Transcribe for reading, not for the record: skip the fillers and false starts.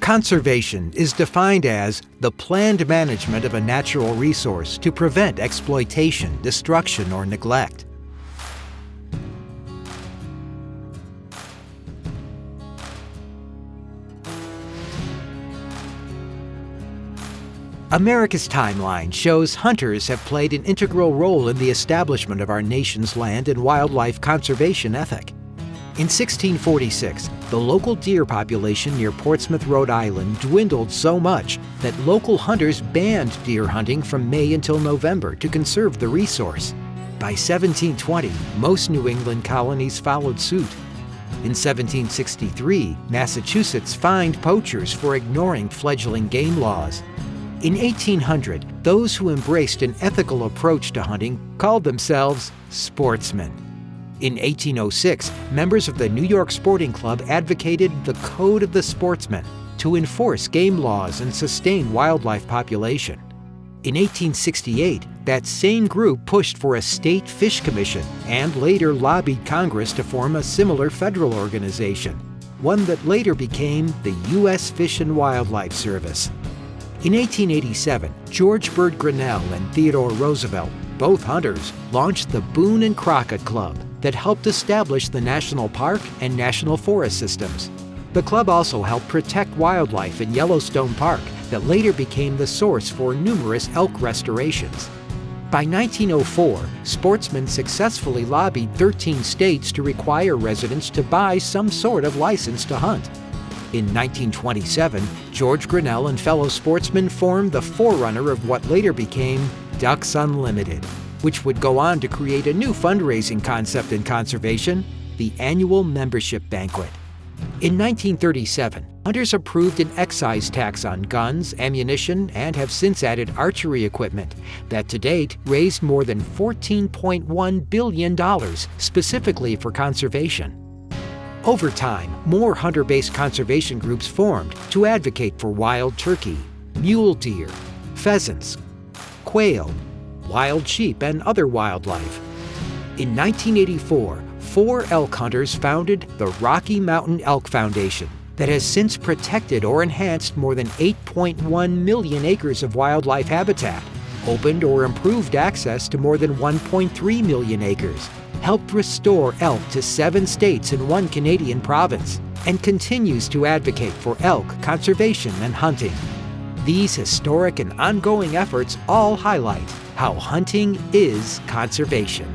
Conservation is defined as the planned management of a natural resource to prevent exploitation, destruction, or neglect. America's timeline shows hunters have played an integral role in the establishment of our nation's land and wildlife conservation ethic. In 1646, the local deer population near Portsmouth, Rhode Island dwindled so much that local hunters banned deer hunting from May until November to conserve the resource. By 1720, most New England colonies followed suit. In 1763, Massachusetts fined poachers for ignoring fledgling game laws. In 1800, those who embraced an ethical approach to hunting called themselves sportsmen. In 1806, members of the New York Sporting Club advocated the Code of the Sportsman to enforce game laws and sustain wildlife population. In 1868, that same group pushed for a state fish commission and later lobbied Congress to form a similar federal organization, one that later became the U.S. Fish and Wildlife Service. In 1887, George Bird Grinnell and Theodore Roosevelt, both hunters, launched the Boone and Crockett Club that helped establish the National Park and National Forest systems. The club also helped protect wildlife in Yellowstone Park that later became the source for numerous elk restorations. By 1904, sportsmen successfully lobbied 13 states to require residents to buy some sort of license to hunt. In 1927, George Grinnell and fellow sportsmen formed the forerunner of what later became Ducks Unlimited, which would go on to create a new fundraising concept in conservation, the annual membership banquet. In 1937, hunters approved an excise tax on guns, ammunition, and have since added archery equipment that to date raised more than $14.1 billion specifically for conservation. Over time, more hunter-based conservation groups formed to advocate for wild turkey, mule deer, pheasants, quail, wild sheep, and other wildlife. In 1984, 4 elk hunters founded the Rocky Mountain Elk Foundation that has since protected or enhanced more than 8.1 million acres of wildlife habitat, opened or improved access to more than 1.3 million acres, helped restore elk to 7 states and 1 Canadian province, and continues to advocate for elk conservation and hunting. These historic and ongoing efforts all highlight how hunting is conservation.